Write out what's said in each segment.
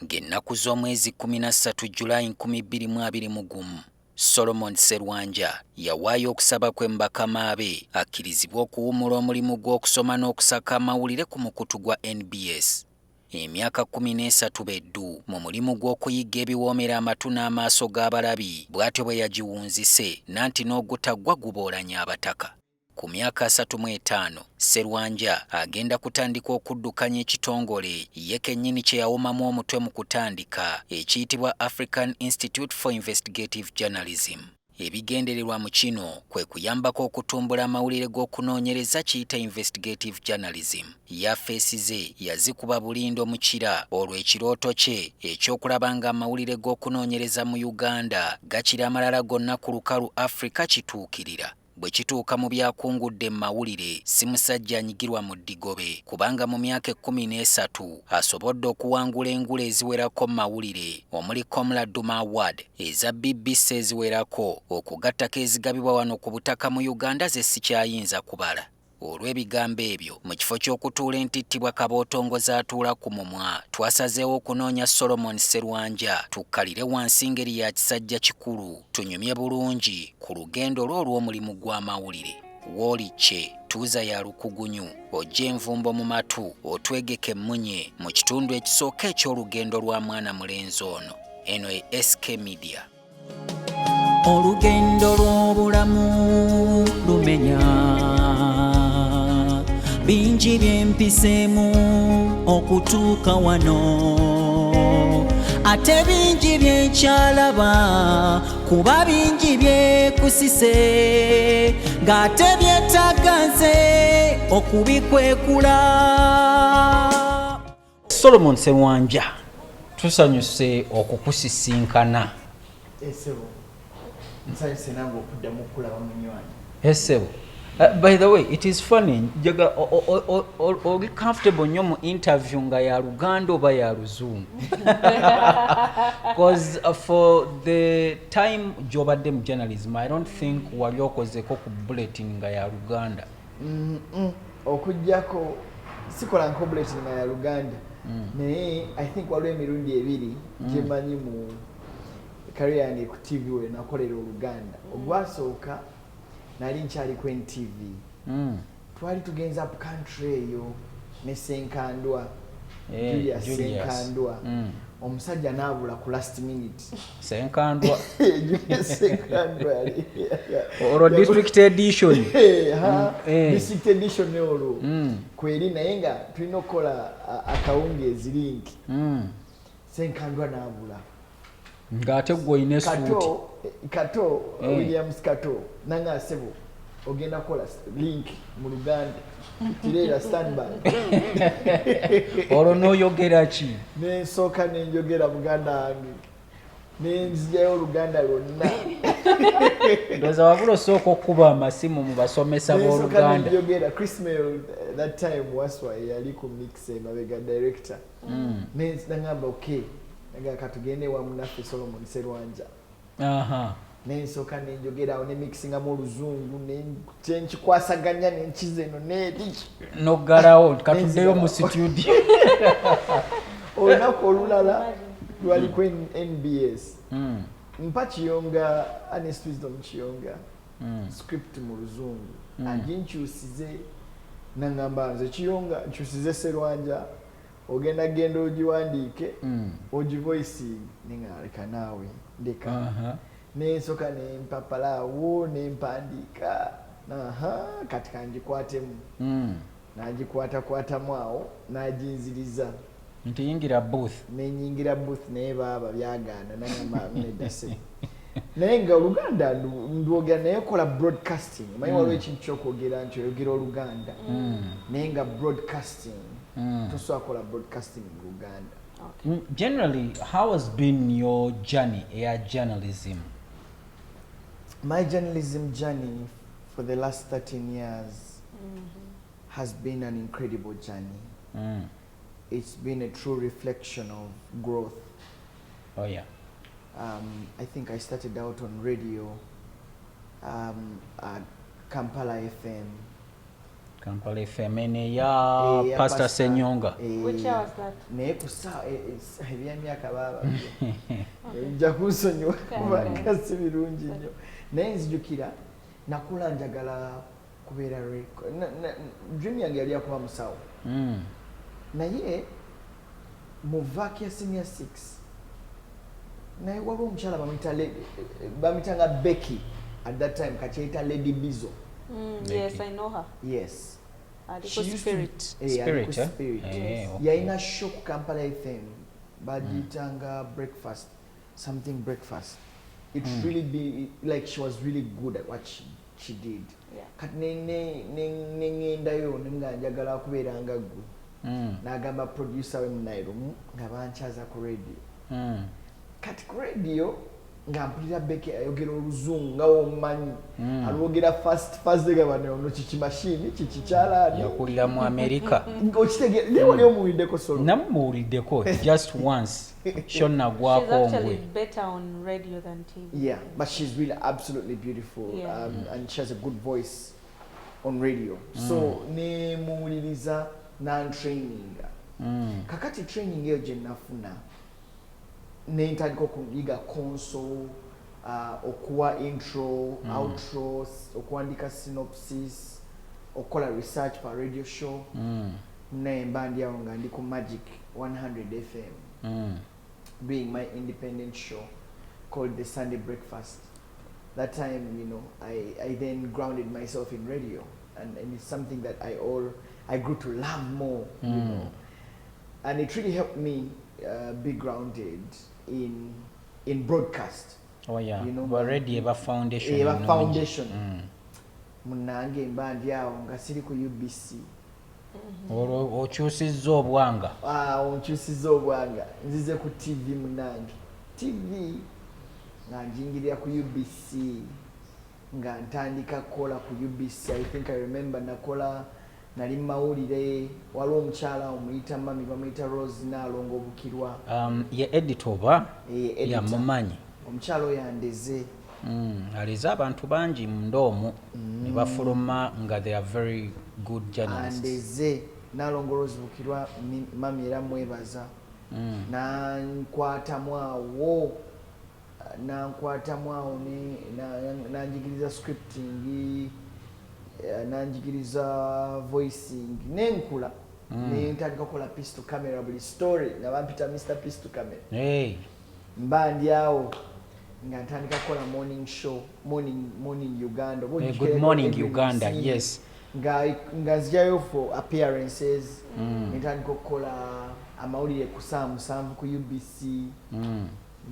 Ng'ennaku z'omwezi 13 Julayi 2021 Solomon Sserwanja yawaayo okusaba kwe mbakama be akkirizibwa okuwummula omulimu gw'okusoma n'okusaka amawulire ku mukutu gwa NBS. Emyaka 13 beddu mu mulimu gw'okuyigga ebiwoomera amatu n'amaaso g'abalabi bw'atyo bwe yagiwunzise nanti n'ogutaggwa guboolanya abataka. Ku myaka 35 Sserwanja agenda kutandika okuddukanya ekitongole ye kennyini kye yawumamu omutwe mu kutandika ekiyitibwa African Institute for Investigative Journalism. Ebigendererwa mu kino kwe kuyambako okutumbula amawulire g'okunoonyereza kiyita Investigative Journalism. Yafeesize yazikuba bulindo mu kira olw'ekirooto kye ekyokulaba nga amawulire g'okunoonyereza mu Uganda gakira amalala gonna ku lukalu Africa kituukirira. Bwe kituuka mu byakungudde mawulire si musajja anyigirwa mu ddigobe kubanga mu myaka 13 asobodde okuwangula engule eziwerako mawulire omuli Comrade Duma Award eza BBC eziwerako okugattako ezigabibwa wano ku butaka mu Uganda ze sikyayinza kubala. Olw'ebigambo ebyo mu kifo ky'okutuula entittibwa kabootongo zaatuula ku mumwa twasazeewo okunoonya Solomon Sserwanja tukkalire wansi ngeri ya kisajja kikulu tunyumye bulungi ku lugendo lwo olw'omulimu gw'amawulire. Woolicce tuuza ya lukugunyu ojja envumbo mu matu otwegeke emmunye mu kitundu ekisooka eky'olugendo lwa mwana mulenzi ono. Eno ye SK Media. Olugendo lw'obulamu lumenya bingi byempiseemu okutuuka wano ate bingi byenkyalaba kuba bingi byekusise ng'ate byetagaze okubikwekula. Solomon Sserwanja tusanyuse okukusisinkana. Esebo nsanyuse nange okuddamu okulaba munywanyi. Esebo. By the way, it is funny. Jaga oli comfortable nnyo mu interview nga ya Luganda oba ya Luzungu. Because for the time gy'obadde mu journalism, I don't think wali okozeko ku bulletin nga ya Luganda. Okujjako sikola nko bulletin nga ya Luganda. Naye I think waliwo emirundi ebiri gye mmanyi mu career yange ku TV we nakolera Oluganda. Ogwasooka nali nkyali ku NTV. Twali tugenza up country eyo ne Senkandwa. Julius Senkandwa. Omusajja n'abula ku last minute. Senkandwa. Julius Senkandwa yali. Oro district edition. District edition olo. Kweri naye nga tulina okukola akawungeezi link. Senkandwa n'abula. Ng'ate gwe oyina essuuti. Kato Williams Kato nanga asebo ogenda kola link mu Luganda tirera standby. Olwo n'oyogera ki? N'ensooka n'enjogera Buganda wange n'enzijayo Oluganda lwonna. Ndowooza wabula osooka okkuba amasimu mu basomesa b'Oluganda. N'ensooka n'enjogera Chris Mail that time waswa yali ku mix emabega director. N'angamba okay nga katugende wamu naffe Solomon Sserwanja. N'ensooka n'enjogerawo ne mixingamu Oluzungu n'enkikwasaganya n'enkiza eno n'eri n'oggalawo katuddeyo mu studio. Olunaku olulala lwali ku NBS mpa Kiyonga Honest Wisdom Kiyonga script mu Luzungu aginkyusize n'angamba nze Kiyonga nkyusize Sserwanja ogenda genda ogiwandiike ogivoicing n'aleka naawe ndeka. N'ensooka n'empapalaawo n'empandiika kati kangikwatemu. N'agikwatakwatamu awo n'aginziriza nti yingira booth. N'enyingira booth naye baaba byagaana nangamba nedase. Naye nga Oluganda ndwogera naye kola broadcasting. Manyi waliwo ekintu ky'okwogera nti oyogera Oluganda naye nga broadcasting tosobola kola broadcasting mu Luganda. Generally, how has been your journey in journalism? My journalism journey for the last 13 years has been an incredible journey. It's been a true reflection of growth. Oh yeah. I think I started out on radio at Kampala FM Kampala FM ya Pastor Senyonga. Which year was that? Naye kusa ebyemyaka baba nja kunsonyiwa kubanga si birungi nnyo naye nzijukira nakula njagala kubeera dream yange yali yakuba musawo naye mu vakia senior 6 naye waliwo omukyala bamuyitanga Becky at that time kakyeyita Lady Bizo. Yes, I know her. Yes. She used Spirit. Spirit, eh? Spirit. Yes. Okay. Yaina show ku Kampala FM baditanga breakfast, something breakfast. It really be like she was really good at what she did. Yeah. Kat nengendayo nga njagala kubeeranga gwe. Nagamba producer we munairo nga banchaza ku radio. Kat ku radio nga mpulira Becky ayogera oluzungu nga womanyi alwogera fast gabane ono chichi machine chichi chalani yakulira mu America okitegere ne wali omuwindeko solo namuwuliddeko just once shonna gwako She's actually ngwe better on radio than TV. yeah, but she's really absolutely beautiful. Yeah. And she has a good voice on radio. So ne muwuliriza nan training kakati training eyo gye nafuna nentandika okuyiga console, okuwa intro, outro, okuwandika synopsis, okukola research for radio show. Nemba ndi awo nga ndi ku Magic 100 FM doing my independent show called The Sunday Breakfast. That time, you know, I then grounded myself in radio, and it's something that I grew to love more, you know, and it really helped me be grounded in broadcast. Oh yeah, you know, already eba foundation. Eba foundation. Munange mbandi awo nga siri ku UBC. Okyusizza obwanga. Onkyusizza obwanga. Nzize ku TV munange. TV nga njingirira ku UBC nga ntandika kola ku UBC. I think I remember nakola nali mawulire waliwo omukyala omuyita mami bamuyita Rose Nalongo Bukirwa. Ye editor oba? Ya mumanyi. Omukyala oyo yandeze. Aliza abantu bangi mundoomu ne bafuluma nga they are very good journalists. Andeze Nalongo Rose Bukirwa mami era mwebaza. Nankwatamu awo nanjigiriza scripting, nanjigiriza voicing nenkula nentandika kukola piece to camera buli story nga bampita Mr. Piece to camera. Hey. Mba ndi awo nga ntandika kukola morning show, morning Uganda. Good morning Uganda, yes. Nga nzijjayo for appearances. Nentandika okukola amawulire ku saa 7 ku UBC.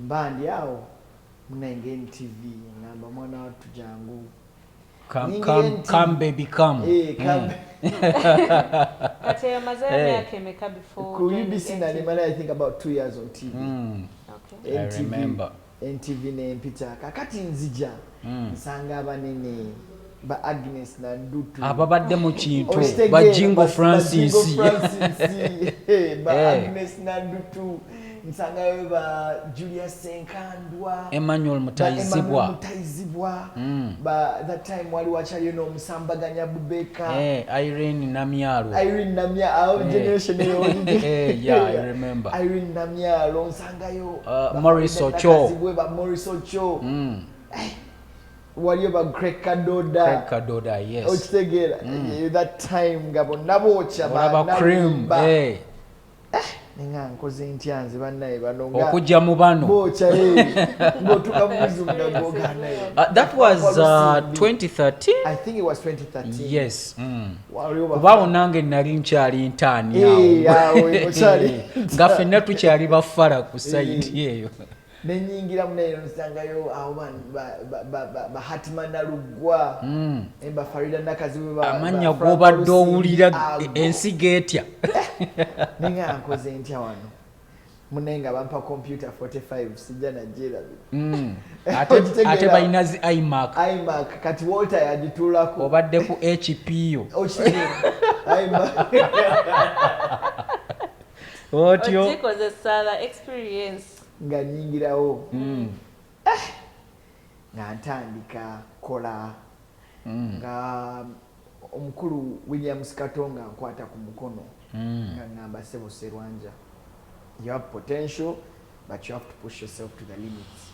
Mba ndi awo munenge NTV ngamba mwana watu jangu. Come baby come. Come. Kati mazaya yake imeka before. Ku UBC na nimana I think about 2 years on TV. Okay. I remember. NTV ne mpita kakati nzija nsanga abanene ba Agnes na Ndutu ababadde mu kintu ba Jingo Francis ba Agnes na Ndutu nsanga ba Julius Senkandwa Emmanuel Mutayizibwa ba that time wali wachali no Musambaganya Bubeka Irene Namyalo generation yeah, I remember Irene Namyalo nsanga yo Maurice Ocho waliyo ba Greg Kadoda yes okitegera that time ngabo nabocha ba cream ninga nkoze ntyanze bannaye banonga okujja mu bano bocha ngotuka muzu ngogana that was 2013 I think it was 2013 yes kubawo nange nali nkyali ntani awo nga ffenna tukyali bafala ku site eyo nenyingira munayo nsangayo awo ba Hatman Lugwa emba Farida Nakazi amanya gobadde owulira ensiga etya ninga nkoze ntya wano munenga bampa computer 45 sijja na jera ate balina zi iMac kati Walter yagitulako obadde ku HP iMac otyo koze sala experience nga nyingirawo nga ntandika kola nga omukulu William Katonga nkwata ku mukono nga ngamba Sebo Sserwanja, you have potential but you have to push yourself to the limits.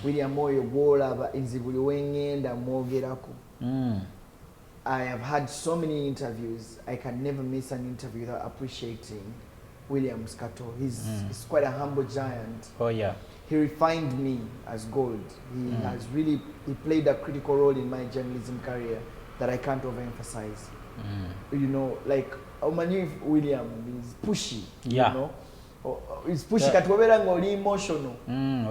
William oyo gwolaba enzibuli wengenda mwogerako. I have had so many interviews. I can never miss an interview without appreciating William Kato. He's quite a humble giant. Oh yeah. He refined me as gold. He has really played a critical role in my journalism career that I can't overemphasize. You know, like Omani William is pushy. Yeah. You know, he's pushy. Katwabera ngoli emotional.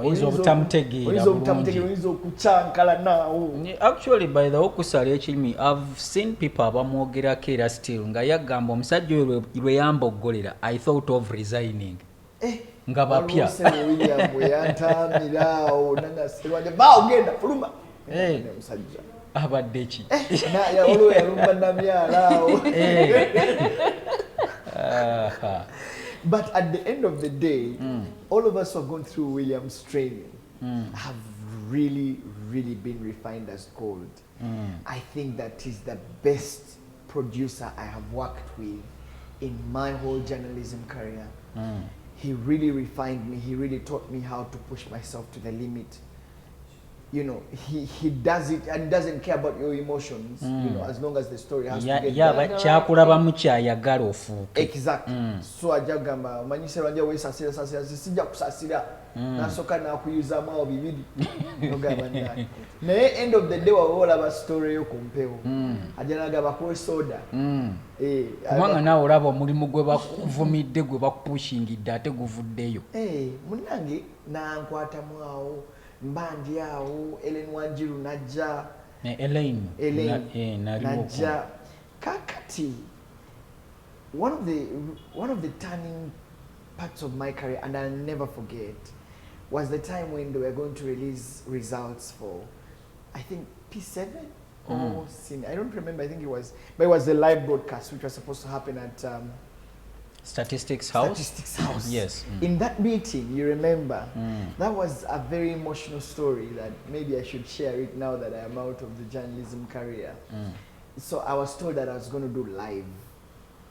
Oyizo butamtegeera. Oyizo kuchankala na. Actually, by the okusala ekirimi, I've seen people abamwogerako era still nga yagamba omusajja oyo lwe yamboggolera, I thought of resigning. Nga bapya. William we yantamirawo nanga Sserwanja bao genda fuluma. Musajja. Abadde ki? Na ya olo yarumba namyalawo. But at the end of the day, all of us who have gone through William's training have really been refined as gold. I think that he's the best producer I have worked with in my whole journalism career. He really refined me. He really taught me how to push myself to the limit. You know, he does it and doesn't care about your emotions, you know, as long as the story has to get but kyakulaba mukyayagala ofuuke. Exactly. So ajagamba manyi Sserwanja we sasira sijja kusasira nasoka nakuyuzamu awo bibiri nogamba nani naye end of the day wawola ba story yo kumpewo ajanaga bakuwe soda kubanga naawe olaba omulimu gwe bakuvumidde gwe bakupushingidde ate guvuddeyo munnange nankwatamu awo mbandi awo Ellen Wanjiru najja Elaine najja kakati one of the turning parts of my career, and I'll never forget, was the time when they were going to release results for, I think, P7 or I don't remember. I think it was, but it was the live broadcast which was supposed to happen at Statistics House. Statistics House. Yes. In that meeting, you remember, that was a very emotional story that maybe I should share it now that I am out of the journalism career. So I was told that I was going to do live,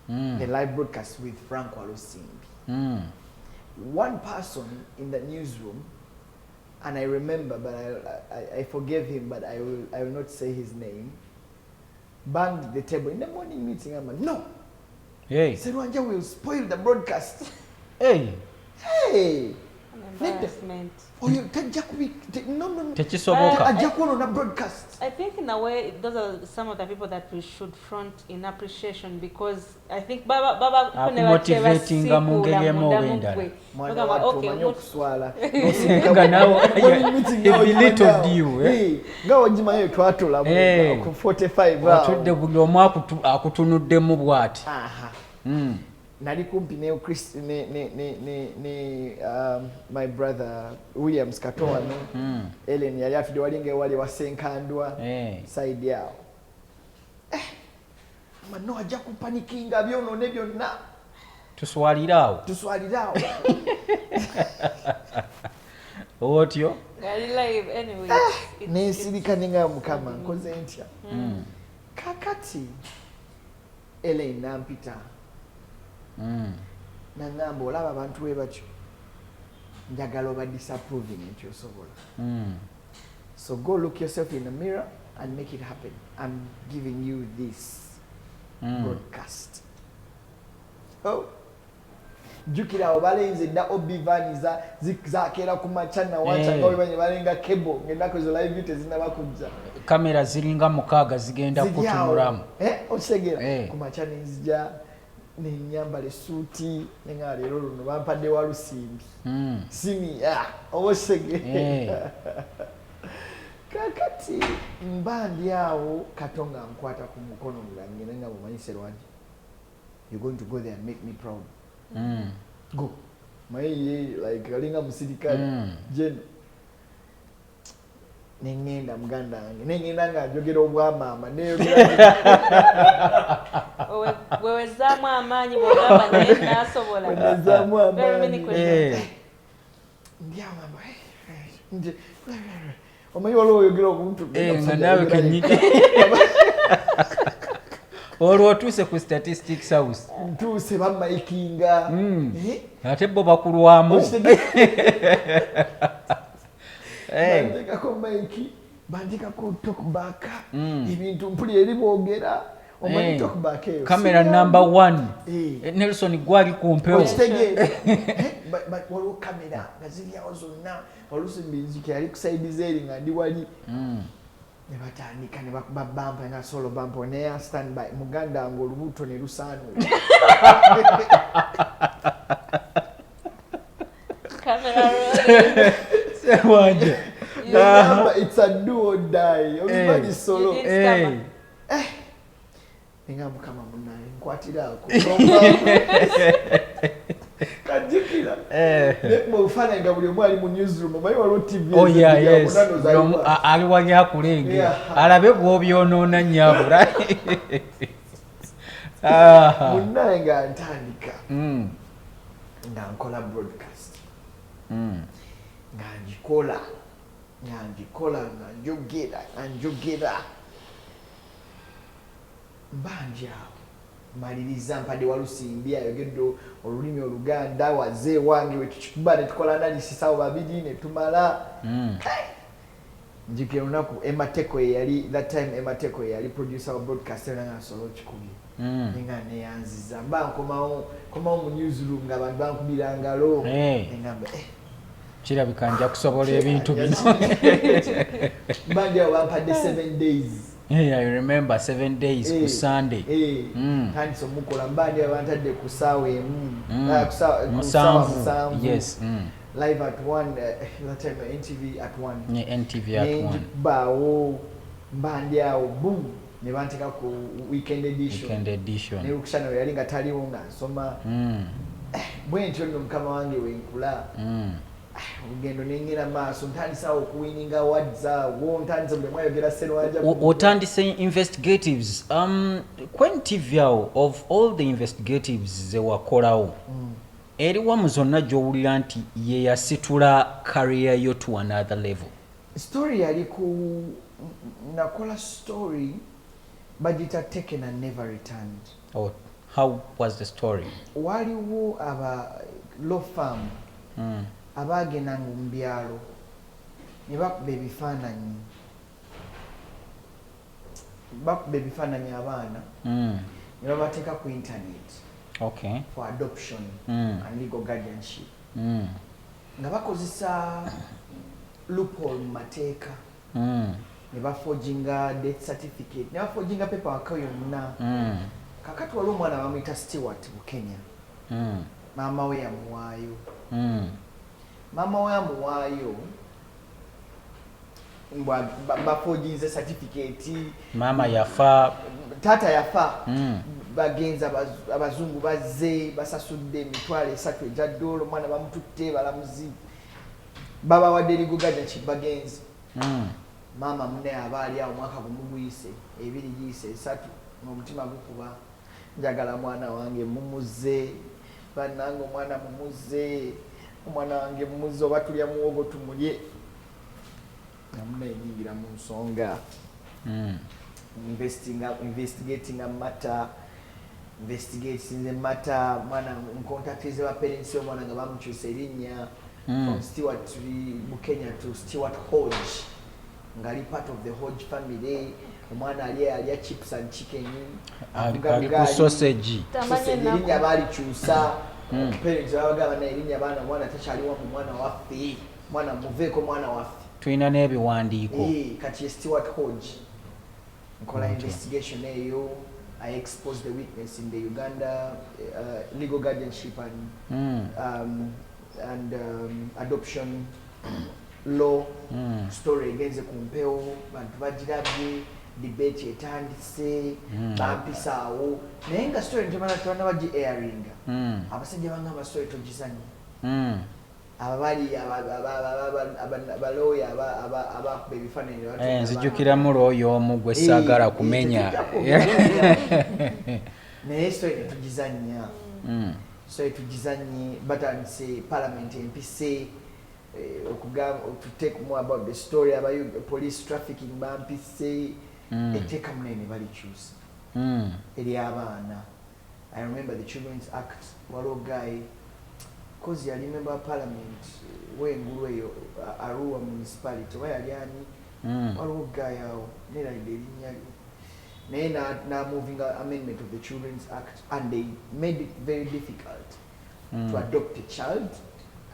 the live broadcast with Frank Walusimbi. One person in the newsroom, and I remember, but I forgave him, but I will not say his name, banged the table in the morning meeting. I'm like, no. Hey. Sserwanja will spoil the broadcast. Hey. Hey. An embarrassment. Oh, no. Tekisoboka. Broadcast. I think in a way, those are some of the people that we should front in appreciation, because I think Baba motivating mungeli emowenda. He belittled you. Go jimayo twatola ku 45 hours. Watudde buli omu akutunuddemu bw'ati. Nali kumpi ne Chris my brother William Kato Ellen yali atudde walinga wali wasenkandwa side yao mano ajja kupanikinga byonone byonna tuswalirawo otyo live anyway. Nesirika ninga mukama nkoze ntya kakati Ellen nampita nangamba olaba abantu we batyo njagala oba disapproving ekyo osobola so go look yourself in the mirror and make it happen. I'm giving you this broadcast. Jukira obalenze da obivaniza zikzakera ku machana wacha ngawe banye balenga cable ngenda ko zo live vite zinabakujja kamera ziringa mukaaga zigenda kutunulamu osegera ku machana nzija nenyambale suuti nenga lero luno bampadde Walusimbi simi obosege kakati mbandi awo Katonga nkwata ku mukono ngange nenga mumanyi Sserwanja, you're going to go there and make me proud. Go my like alinga musirikale jen nengenda muganda wange nengenda nga njogera obwamama wewezamu amaanyi bwogamba naye nasobola wewezamu amaanyi ndiamamba omanyi waliwo oyogera omuntu nga nawe kenyini olwo otuuse ku statistics house ntuuse bamayikinga ate bo bakulwamu bandikako maiki bandikako tokback ebintu mpulira eriboogera omanyi tokback eyo kamera number 1 Nelson gwali kumpewo okitegeera waliwo kamera nga ziryawo zonna oluusi mbinziki yali kusaidiza eri nga ndi wali ne batandika ne bakuba bampa nga solo bampa neya standby muganda wange olubuto ne lusaanula Camera rolling. Sserwanja. It's a do or die. Everybody solo. You did Nga mukama munaye nkwatira ako. Kajikira. Mu bufana nga buli omwali mu newsroom omanyi waliwo TV. Oh yeah, yes. Ali wali akulenge. Alabe bw'obyonoona nnyabula. Munaye nga ntandika. Nga nkola broadcast. Nga njikola nga njogera mbanja maliriza mpadde walusimbi ayogedde olulimi Oluganda wazee wange wetukikuba ne tukola analysis awo babiri ne tumala njikira olunaku Emateko yali that time Emateko yali producer wa broadcast nga solo kikubi nga neyanziza mba nkomawo mu newsroom nga abantu bankubira ngalo ngamba kirabika nja kusobola ebintu bino mbanja bampadde 7 days. Yeah, I remember 7 days ku Sunday. Kandi so mukola mbanja bantadde ku sawe musanvu. Yes. Live at 1 that time NTV at 1. Yeah, NTV at 1. Bawo mbanja boom ne bantika ku weekend edition. Ne ukishana yali nga taliwo nga nsoma. Bwentyo nno mukama wange wenkula. Ugendo nengera maaso ntandisa okuwininga wadza wo ntandisa buli mwayogera Sserwanja otandise investigatives quantity of all the investigatives ze wakolawo eriwa mu zonna gy'owulira nti ye yasitula career yo to another level. Story yali ku nakola story bagita taken and never returned. Oh, how was the story? Waliwo aba law firm abagenda mu mbyalo ne bakuba ebifaananyi abaana ne babateeka ku internet for adoption and legal guardianship nga bakozesa loophole mu mateeka ne baforginga death certificate ne baforginga paperwork yonna kakati waliwo omwana bamuyita Stewart mu Kenya maama we yamuwaayo mama we amuwaayo baforginze certificate mama yafa tata yafa bagenza abazungu bazze basasudde $3,000 $1 omwana bamututte balamuzi babawadde legal guardianship bagenzi mama munne abaali awo mwaka gumuguyise 2 giyise 3 n'omutima gukuba njagala mwana wange mumuze bannange omwana mumuze omwana wange mumuze oba tulya muwogo tumulye namuna enyingira mu nsonga investigating a matter mwana ncontactize ba parents omwana nga bamukyusa erinnya from Stewart Bukenya to Stewart Hodge ngali part of the Hodge family omwana alya chips and chicken ku sausage erinnya balikyusa parents abagaba na erinnya baana mwana takyaliwo mu mwana waffe mwana muveeko mwana waffe tulina n'ebiwandiiko kati Stewart Hodge nkola investigation eyo I exposed the weakness in the Uganda legal guardianship and adoption law story egenze ku mpewo bantu bagirabye debate etandise bampisaawo naye nga story ntemala tubana bagi airinga abasajja bangamba story togizanyi ababali abaloya abakuba ebifaananyi nzijukiramu lwoyo omu gwe saagala kumenya naye story netugizanya story tugizanye batandise parliament empise to take more about the story about police trafficking bampise etteeka munene balikyusa eri abaana. I remember the Children's Act, waliwo guy cause yali member of parliament w'engulu eyo Arua municipality oba yali ani waliwo guy awo nerayidde erinnya lye naye moving amendment of the Children's Act, and they made it very difficult to adopt a child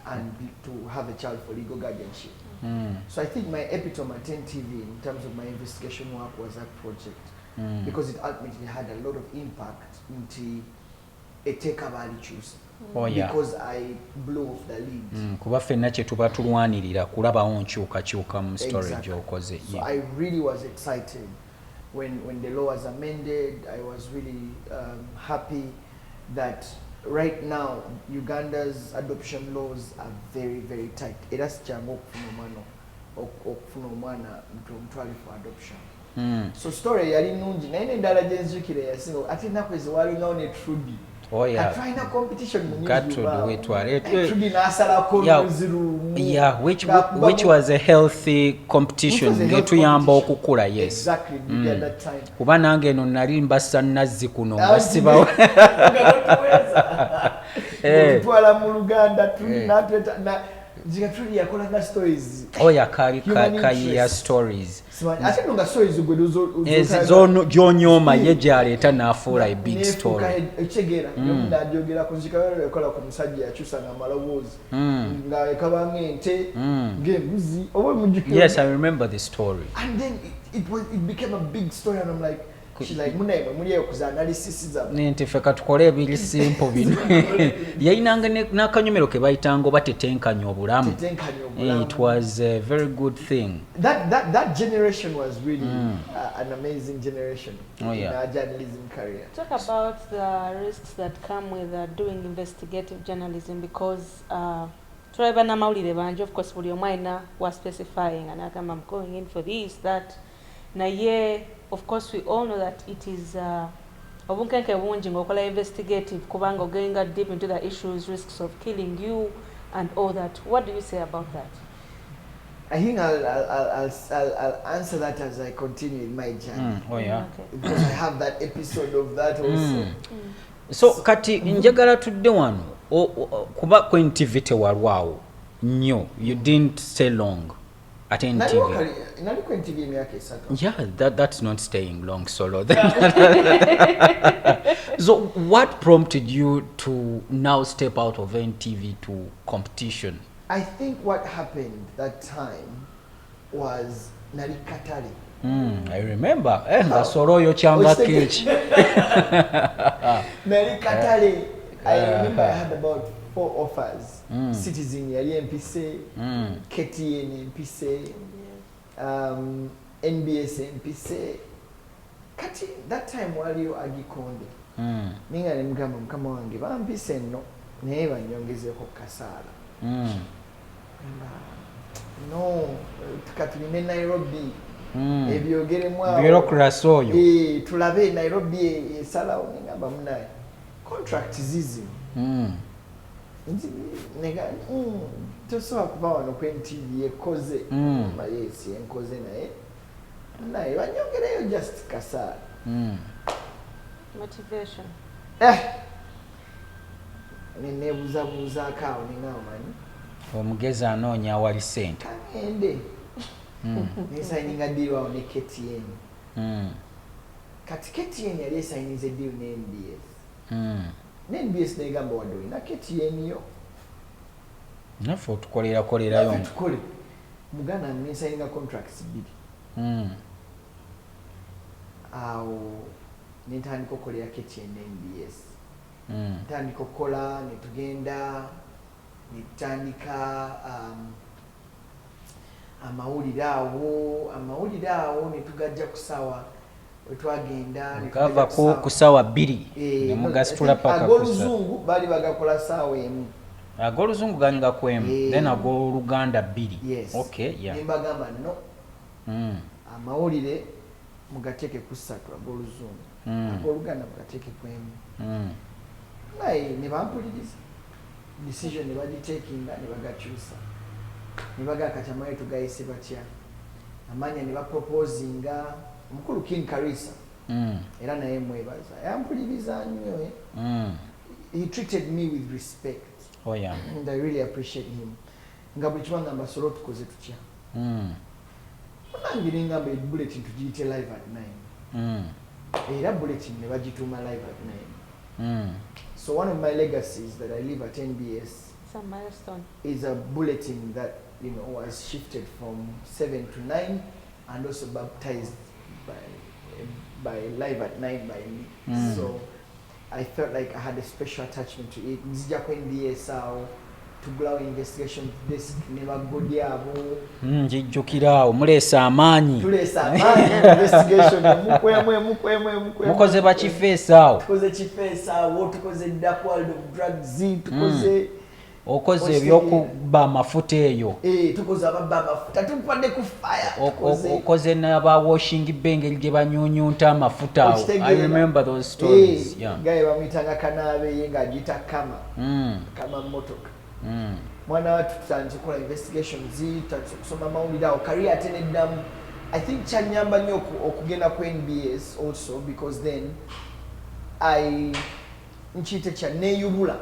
and to have a child for legal guardianship. So I think my epitome at 10 TV in terms of my investigation work was that project, because it ultimately had a lot of impact into a take-a-bali choose. Oh, yeah. Because I blew off the lead. Kuba ffenna kye tuba tulwanirira kulabawo nkyukakyuka mu story gy'okoze. So I really was excited when the law was amended. I was really happy that right now Uganda's adoption laws are very, very tight. Era sikyangu okufuna omwana mutwale for adoption. So story yali nnungi naye n'endala gye nzijukira yasinga ate ennaku ezo walingawo ne Trudy. Oh, yeah. Katulina competition mu which was a healthy competition ngetuyamba okukula. Yes, exactly. At that time kuba nange eno nali mbassa nazzi kuno mbasibawo twala mu Luganda tulina Trudy yakolanga stories. Oh, yeah, kayiya stories. Ate nonga stories gy'onyooma ye gy'aleeta n'afuula a big story. Ekigera n'agyogera ku nzikawero yakola ku musajja yakyusa n'amaloboozi nga ekabanga ente ng'embuzi oba mujjukira. Yes, I remember the story. And then it became a big story, and I'm like, she's like, munaimwe muli eyo kuza analysis za nti ffe katukole ebiri simple bino. Yayinanga n'akanyomero ke bayitanga oba tetenkanya obulamu. It was a very good thing. That generation was really an amazing generation in our journalism career. Talk about the risks that come with doing investigative journalism, because Trevor Namaulire Banjo, of course, buli omwana was specifying, and I'm going in for this, that na ye, of course, we all know that it is obunkenke bungi ngokola investigative kubanga going deep into the issues, risks of killing you and all that. What do you say about that? I think I'll answer that as I continue in my journey. Oh, yeah. Okay. Because I have that episode of that also. So kati njagala tudde wano kuba ku NTV tewalwawo nnyo, you didn't stay long at NTV. Nali ku NTV emyaka esatu. Yeah, that's not staying long solo. So what prompted you to now step out of NTV to competition? I think what happened that time was nali Katale. I remember. Ngasoroyo kyanga kechi. Nali Katale. I remember I had about 4 offers. Citizen yali MPC, KTN MPC, NBS MPC. Kati that time waliyo agikonde. Ninga nemugamba mukama wange bampise nno naye banyongezeko kasaala. No, tukatulime Nairobi. Ebyogeremu awo. Bureaucracy oyo. Tulabe Nairobi esalawo ningamba munaye. Contract zizi. Nega tosobola kuba wano ku NTV ekoze. Yes, enkoze naye banyongereyo just kasaala. Motivation. Nebuuzabuuzaako awo ningamanyi. Omugezi anoonya awali ssente. Kagende. Nesayininga deal awo ne KTN. Kati KTN yali esayinize deal ne NBS. Ne NBS negamba wadde olina KTN yo. Naffe otukolerayo. Tukole. Muganda nesayininga contracts 2. Awo nentandika okukolera KTN ne NBS. Ntandika okukola netugenda netandika amawulire awo netugajja kusawa wetwagenda kava ku sawa 2 ne mugasitula paka ag'oluzungu bali bagakola sawa emu, ag'oluzungu ganga kwemu then ag'oluganda 2. Yes. Okay, yeah. Nembagamba no amawulire mugateeke ku 3 ag'oluzungu, ag'oluganda mugateeke kwemu. Naye ne bampuliriza decision ne bagiteekinga ne bagakyusa ne bagakati amanye tugayise batya amanya ne baproposinga omukulu King Kaweesa era naye mwebaza yampuliriza nnyo he treated me with respect. Oh yeah. And I really appreciate him. Nga buli kiwangamba solo tukoze tutya nange ngamba bulletin tugiyite live at 9 era bulletin ne bagituuma live at 9 so one of my legacies that I leave at NBS It's a milestone. is a bulletin that was shifted from 7 to 9 and also baptized by live at 9 by me. So I felt like I had a special attachment to it. Nzija ku NBS awo tugulawo investigation desk ne bagodi abo njijjukiraawo muleesa amaanyi tuleesa amaanyi investigation mukwemu mukoze bakifeesa awo tukoze kifeesa awo tukoze Dark World of Drugs tukoze okoze ebyokuba amafuta eyo tukoze ababba amafuta tupadde ku fire okoze n'aba washing bengeri gye banyunyunta amafuta awo. I remember those stories. gaye bamuyitanga kanaabe ye ng'agiyita kama motoka mwana watu tutandise kukola investigations tutandise kusoma amawulire awo career ate neddamu. I think kyanyamba nnyo okugenda ku NBS also because then nkiyite kya neeyubula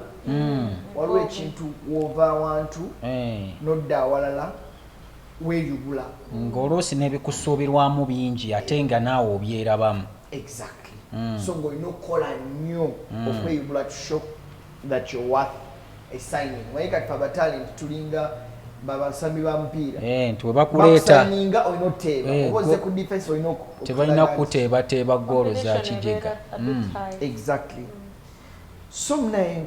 waliwo ekintu wova awantu nodda awalala weeyubula ng'oluusi n'ebikusuubirwamu bingi ate nga naawe obyerabamu. Exactly. So ng'olina okukola nnyo okweyubula to show that you're worth a signing. Waye kati abatalent tulinga babasambi ba mupiira nti we bakuleeta bakusaninga olina oteeba okoze ku defense olina tebalina kuteebateeba goolo za kijega. Exactly. So mnaye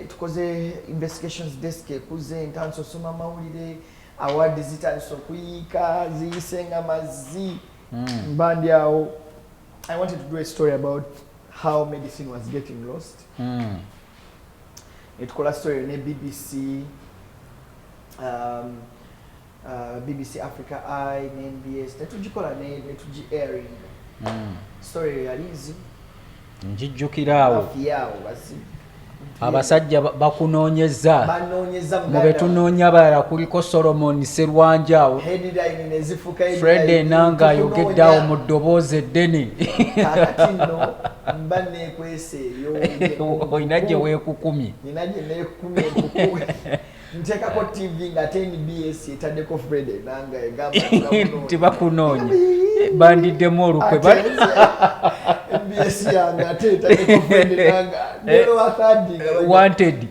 tukoze investigations desk ekuze ntandise osoma amawulire award zitandise okuyiika ziyise nga mazzi mbandi awo. I wanted to do a story about how medicine was getting lost. Etukola story ne BBC BBC Africa Eye ne NBS netugikola netugi airing story yalizi njijjukiraawo abasajja bakunoonyeza mu betunoonya balala kuliko Solomon Sserwanja awo Fred Enanga ayogeddeawo mu ddoboozi eddene olina gye weekukumye nteekako TV ng'ate NBS etaddeko Fred Enanga egamba tibakunoonya bandiddemu olukwe NBS yange ate etaddeko Fred Enanga nero wakadinga wanted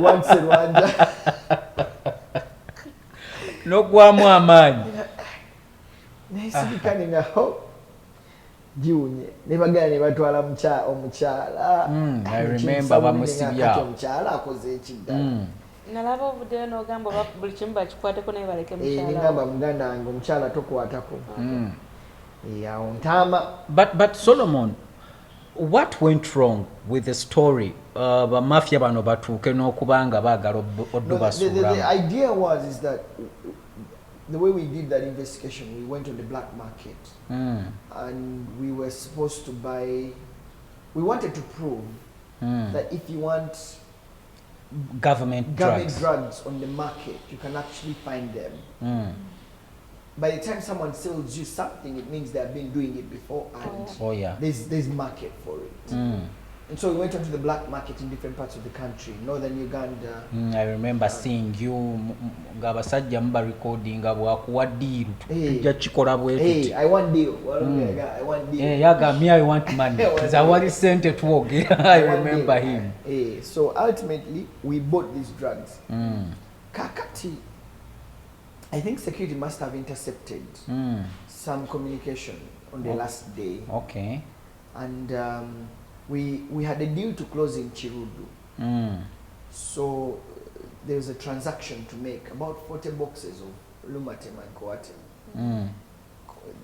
want Sserwanja n'ogwamu amaanyi nesibikane nga giwunye ne bagala ne batwala omukyala I remember bamusibyawo omukyala akoze ekiddala nalaba obuddeyo n'ogamba buli kimu bakikwateko naye baleke mukyala ningamba muganda wange omukyala tokwatako awo ntaama. But Solomon, what went wrong with the story bamafia bano batuuke n'okubanga baagala oddubasuulamu? The idea is that the way we did that investigation, we went on the black market and we were supposed to we wanted to prove that if you want government drugs on the market, you can actually find them. By the time someone sells you something, it means they have been doing it before and there's market for it. And so we went onto the black market in different parts of the country, northern Uganda. I remember seeing you ng'abasajja muba recording bwakuwa deal tujja kikola bwetuti. I want deal. I want deal. Yaga me I want money. Zawali sente tuoge. I remember him. So ultimately we bought these drugs. Kakati, I think security must have intercepted some communication on the last day. Okay. And we had a deal to close in Chirudu. So there was a transaction to make, about 40 boxes of Lumatem and Coatem.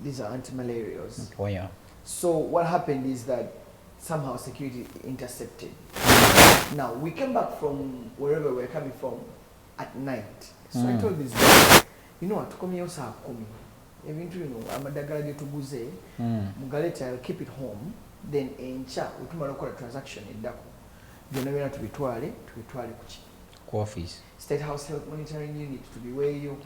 These are anti-malarials. Oh yeah. So what happened is that somehow security intercepted. Now we came back from wherever we were coming from at night. So I told this guy, you know what, tukomyeyo saa 10. Ebintu amadagala getuguze mugalete, I'll keep it home. Then encha utumala okola transaction eddako byonna byonna tubitwale ku office. State House Health Monitoring Unit to be where you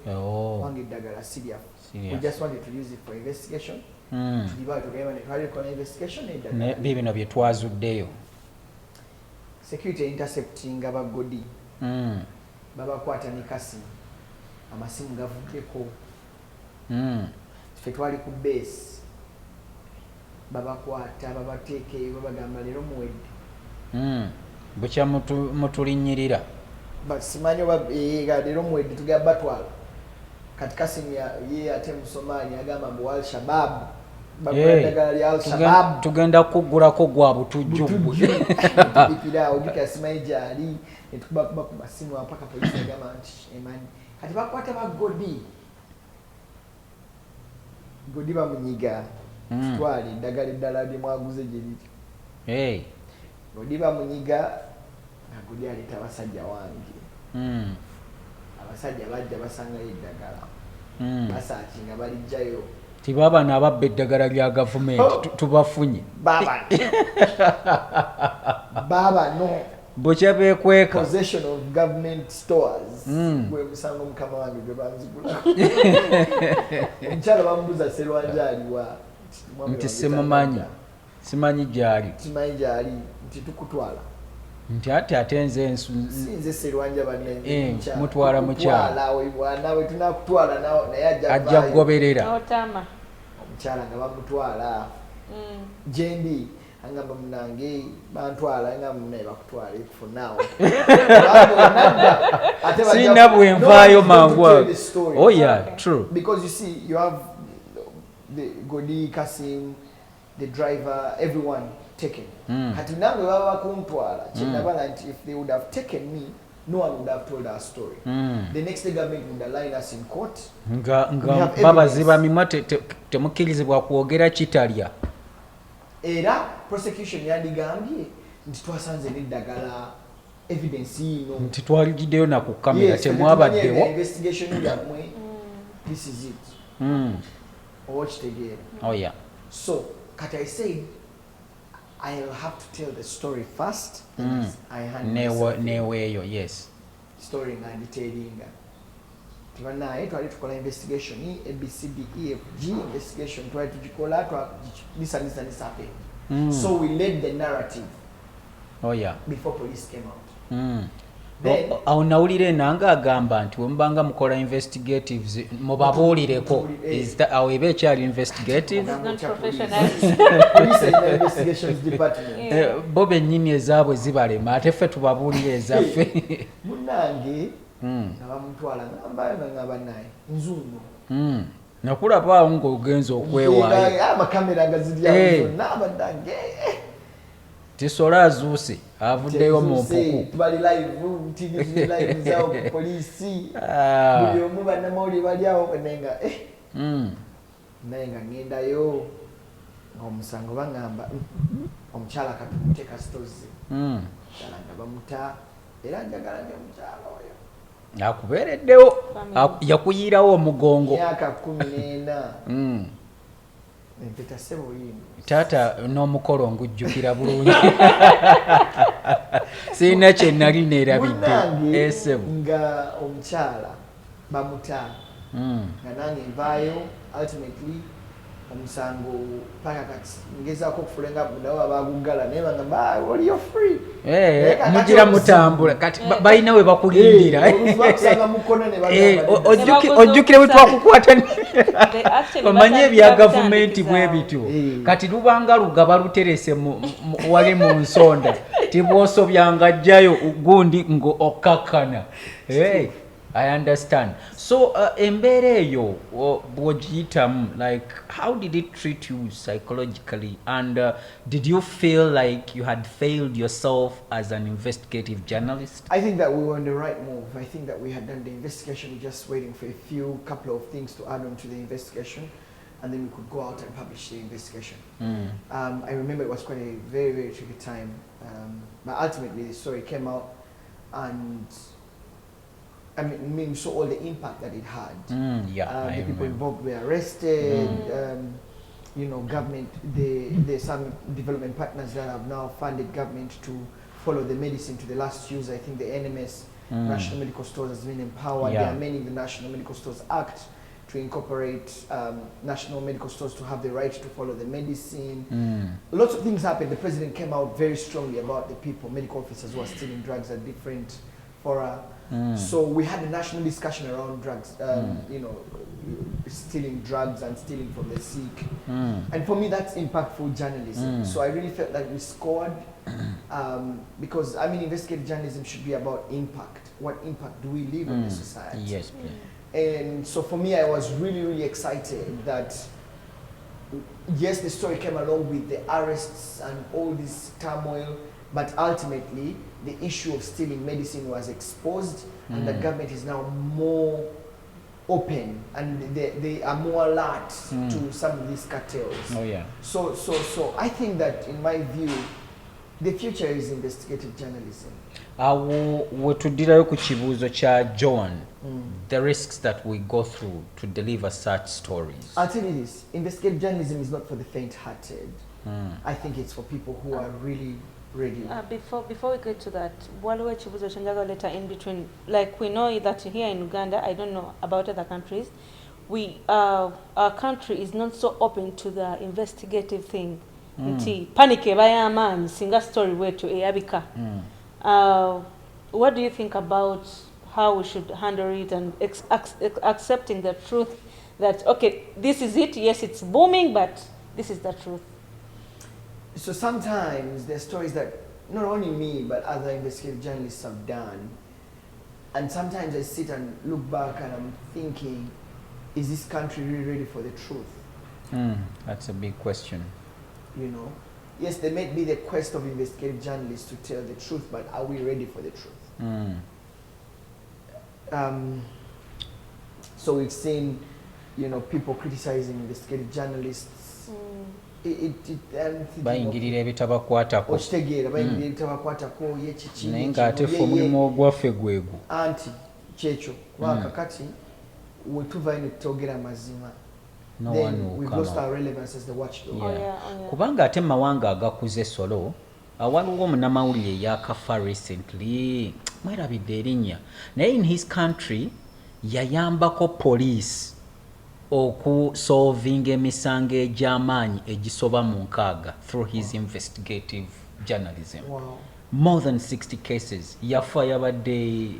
want Dagala Syria. We just wanted to use it for investigation. To divide together and investigation. Bibino bye twazuddeyo. Security intercepting abagodi. Babakwata ne kasi. Amasimu gavuddeko. Ffe twali ku base. Babakwata babateeke babagamba leero muwedde. Bukya mutulinnyirira. Simanyi oba leero muwedde tugenda batwala. Kati Kasimu ye ate mu Somalia agamba mbu Al-Shabaab bakwendagala lya Al-Shabaab tugenda kuggulako gwa butujju bipira ojja simanyi gyali netukuba ku masimu apaka polisi agamba nti emanyi kati bakwata bagodi bamunyiga twali eddagala eddala lye mwaguze gye liri godi bamunyiga nga godi aleeta abasajja wange abasajja bajja basangayo eddagala basaakinga balijjayo tibaba n'ababba eddagala lya gavumenti tubafunye baba no bukya beekweka possession of government stores gwe musango mukama wange gwe banzigula omukyala bamubuuza Sserwanja aliwa nti simanyi gyali nti tukutwala nti ate nze nze Sserwanja banne mutwala mukyala nawe tunakutwala naye ajja kugoberera omukyala nga bamutwala gyendi angamba munange bantwala nga munaye bakutwala ekufunaawo sirina bwenvaayo mangu oh yeah true because you see you have the Godi Kasim the driver everyone taken kati nange baba bakuntwala kyenabala nti if they would have taken me no one would have told our story the next day government would align us in court nga babaziba mimwa temukkirizibwa kwogera kitalya era prosecution yandigambye nti twasanze n'eddagala evidence yino nti twaligiddeyo na ku kamera temwabaddewo investigation yammwe this is it owakitegeera oh yeah so kati I said I'll have to tell the story first I hand neweeyo yes story nganditeringa tibanaye twali tukola investigation ABCDEFG investigation twali tugikola twabisanisanisape so we led the narrative oh yeah before police came out awo nawulire nanga agamba nti wembanga mukola investigatives mubabuulireko awo eba ekyali investigative bo bennyini ezaabwe zibalema ate ffe tubabuulire ezaffe munange nga bamutwala ngamba naye nzuuno nakulabaawo ng'ogenza okwewaayo amakamera gaziryawo zonna abandange tisola azuuse avuddeyo mu mpuku bali live zaawo ku poliisi buli omu bannamawulire bali awo nenga naye nga ngendayo ng'omusango baŋŋamba omukyala katumutte kasitozi omukyala nga bamuta era njagala nti omukyala oyo akubeereddewo yakuyiirawo omugongo myaka 14 empeta seboyimbo taata n'omukolo ngujjukira bulungi sirina kye nali neerabidde esebo nga omukyala bamuta nga nange nvaayo ultimately omusango paka kati ngezaako okufulenga budawo abagugala naye bagamba oliyo free mugira mutambula kati balina we bakulindira ojjukire bwe twakukwata omanye ebya gavumenti bwe bityo kati lubanga lugaba luterese wali mu nsonda tibwosobyanga ajjayo gundi ng'okkakkana I understand. So, embeera eyo bw'ogiyitamu, like, how did it treat you psychologically? And did you feel like you had failed yourself as an investigative journalist? I think that we were on the right move. I think that we had done the investigation, just waiting for a couple of things to add on to the investigation, and then we could go out and publish the investigation. I remember it was quite a very, very tricky time. But ultimately, the story came out, and I mean, we saw all the impact that it had. The people involved were arrested. You know, government, there's some development partners that have now funded government to follow the medicine to the last use. I think the NMS national medical stores has been empowered. Yeah. They are amending the National Medical Stores Act to incorporate national medical stores to have the right to follow the medicine. Lots of things happened. The president came out very strongly about the people, medical officers who are stealing drugs at different fora. So we had a national discussion around drugs, you know, stealing drugs and stealing from the sick. And for me, that's impactful journalism. So I really felt like we scored because, I mean, investigative journalism should be about impact. What impact do we leave on the society? Yes, please. And so for me, I was really, really excited that, yes, the story came along with the arrests and all this turmoil, but ultimately the issue of stealing medicine was exposed and the government is now more open and they are more alert to some of these cartels. Oh yeah. So I think that, in my view, the future is investigative journalism. Awo wetuddirayo ku kibuuzo kya Joan, the risks that we go through to deliver such stories. I'll tell you this, investigative journalism is not for the faint-hearted. I think it's for people who are really ready. Before we get to that, waliwo ekibuuzo kyenjagala letter in between. Like, we know that here in Uganda, I don't know about other countries, our country is not so open to the investigative thing. Nti panic eba y'amaanyi singa story bwetyo eyabika. What do you think about how we should handle it and accepting the truth that, okay, this is it, yes, it's booming, but this is the truth? So sometimes there are stories that not only me, but other investigative journalists have done. And sometimes I sit and look back and I'm thinking, is this country really ready for the truth? That's a big question. You know? Yes, there may be the quest of investigative journalists to tell the truth, but are we ready for the truth? So we've seen, you know, people criticizing investigative journalists. Bayingirira ebitabakwatako okitegeera bayingirira ebitabakwatako ye kiki naye ng'ate ffe omulimu ogwaffe gwegwo anti kyekyo kubanga kakati we tuvayo ne tutogera mazima, then we've lost our relevance as the watchdog. Kubanga ate mawanga agakuze solo waliwo omunnamawulire eyakafa recently mwerabidde erinnya naye in his country yayambako police okusolving emisango egy'amaanyi egisoba mu 6 through his investigative journalism. Wow. More than 60 cases. Yafa yabadde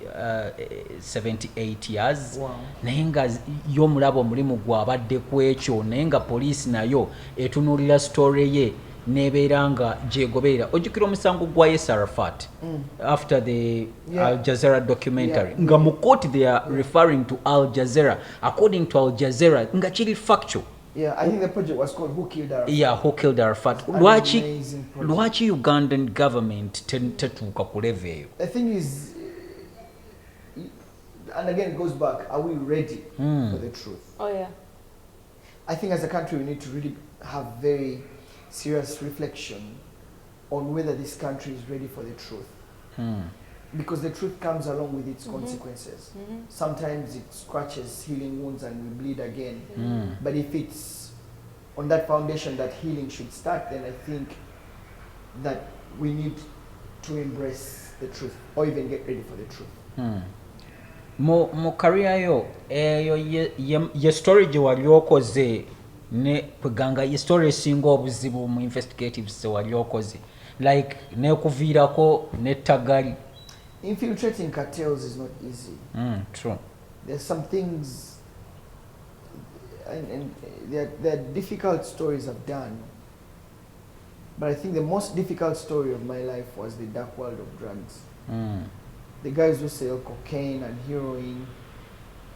78 years. Wow. Naye nga y'omulaba omulimu gw'abadde ku ekyo naye nga poliisi nayo etunuulira story ye nebeera nga gyegoberera. Ojjukira omusango gwa Yasser Arafat after the Al Jazeera documentary. Nga mu court they are referring to Al Jazeera. According to Al Jazeera, nga kiri factual. Yeah, I think the project was called Who Killed Arafat? Yeah, Who Killed Arafat? Lwaki Ugandan government tetuuka ku level eyo? The thing is, and again it goes back, are we ready for the truth? Oh yeah. I think as a country we need to really have very serious reflection on whether this country is ready for the truth. Because the truth comes along with its consequences. Sometimes it scratches healing wounds and we bleed again. But if it's on that foundation that healing should start, then I think that we need to embrace the truth or even get ready for the truth. Mu career yo eyo ye story gye wali okoze ne kweganga ye story esinga obuzibu mu investigatives wali okoze like ne kuviirako ne tagali. Infiltrating cartels is not easy. True. There's some things, and they're difficult stories I've done. But I think the most difficult story of my life was the dark world of drugs. The guys who sell cocaine and heroin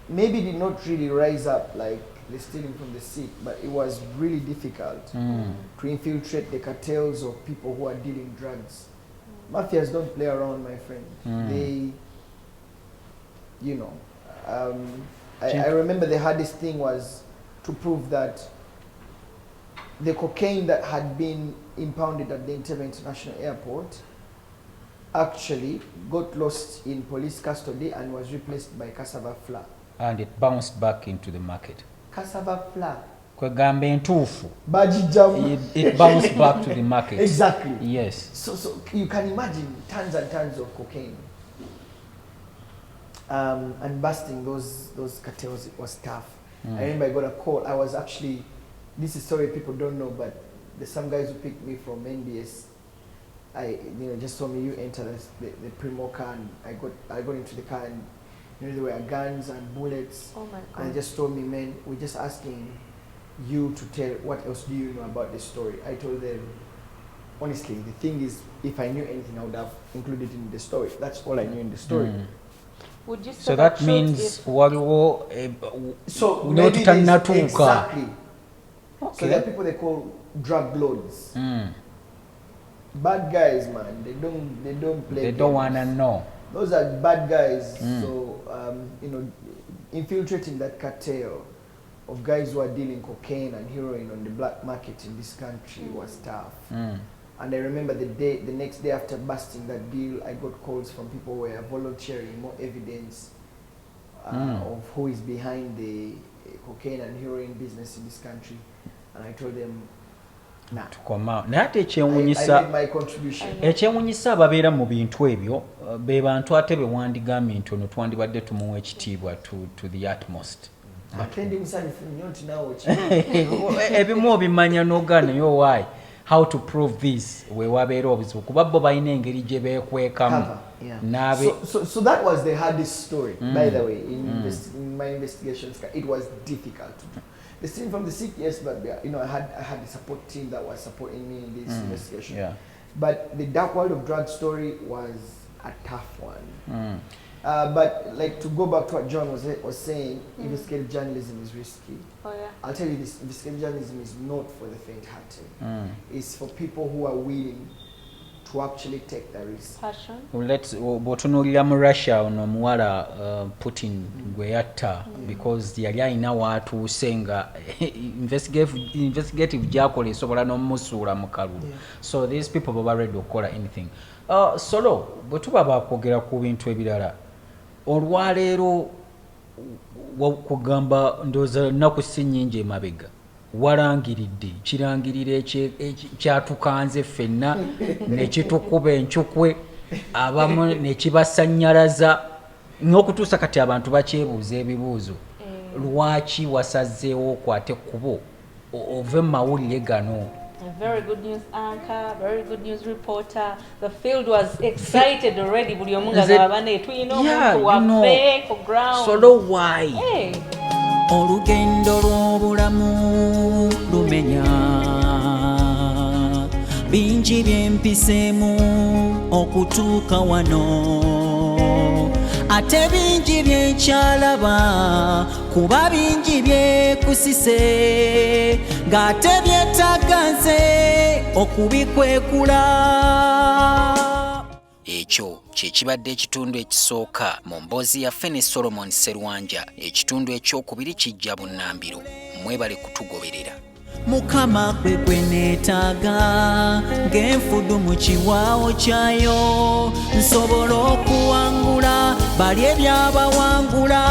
maybe did not really rise up like the stealing from the sick, but it was really difficult to infiltrate the cartels of people who are dealing drugs. Mafias don't play around, my friend. They, you know, I remember the hardest thing was to prove that the cocaine that had been impounded at the Entebbe International Airport actually got lost in police custody and was replaced by cassava flour. And it bounced back into the market. Cassava flour. Kwegamba entuufu. Bajijamu. It bounced back to the market. Exactly. Yes. So you can imagine tons and tons of cocaine. and busting those cartels was tough. I remember I got a call. I was actually, this is story people don't know, but there's some guys who picked me from NBS. Just told me, you enter the Primo car, and I got into the car, and there were guns and bullets. Oh my God. And they just told me, man, we're just asking you to tell what else do you know about this story. I told them, honestly, the thing is, if I knew anything, I would have included it in the story. That's all I knew in the story. Would you say So that means waliwo So maybe tutanatuuka. exactly. So Okay. there are people they call drug lords. Bad guys, man. They don't play. They don't games. wanna know. Those are bad guys. So infiltrating that cartel of guys who are dealing cocaine and heroin on the black market in this country was tough. And I remember the next day after busting that deal, I got calls from people who were volunteering more evidence of who is behind the cocaine and heroin business in this country. And I told them, nah. Tukoma. Naye ate I ekyewuunyisa made my contribution. ekyewuunyisa ababeera mu bintu ebyo be bantu ate be wandigambye nti ono twandibadde tumuwa ekitiibwa to the utmost. Atendi musanyufu nnyo nti naawe Ebimu obimanya n'ogaana yo why how to prove this we wabeera obuzibu kuba bo balina engeri gye beekwekamu n'abe. So that was the hardest story, by the way, in my investigations. It was difficult to do. The scene from the sick, yes, but I had the support team that was supporting me in this investigation. Yeah. But the dark world of drug story was a tough one. But like to go back to what John was saying, investigative journalism is risky. Oh yeah. I'll tell you this: investigative journalism is not for the faint-hearted. It's for people who are willing to actually take the risk. Passion. Bw'otunuulira mu Russia ono omuwala Putin gwe yatta because yali alina w'atuuse nga investigative gy'akola esobola n'omusuula mu kalulu. So these people baba ready okukola anything. Solo bwe tuba bakwogera ku bintu ebirala olwaleero kugamba ndowooza nnaku si nnyingi emabega walangiridde kirangirira kyatukanze ffenna ne kitukuba enkyukwe abamu ne kibasannyalaza n'okutuusa kati abantu bakyebuuza ebibuuzo lwaki wasazeewo okwate ekkubo ove mu mawulire gano. A very good news anchor, very good news reporter. The field was excited already. Buli omu nga babane tuyina omuntu waffe ku ground. So why? Hey. Olugendo lw'obulamu lumenya bingi byempiseemu okutuuka wano ate bingi byenkyalaba kuba bingi byekusise ng'ate byetagaze okubikwekula. Ekyo kye kibadde ekitundu ekisooka mu mboozi yaffe ne Solomon Sserwanja. Ekitundu ekyokubiri kijja bunnambiro. Mwebale kutugoberera. Mukama kwe gwe neetaaga ng'enfudu mu kiwaawo kyayo nsobola okuwangula bali ebyabawangula.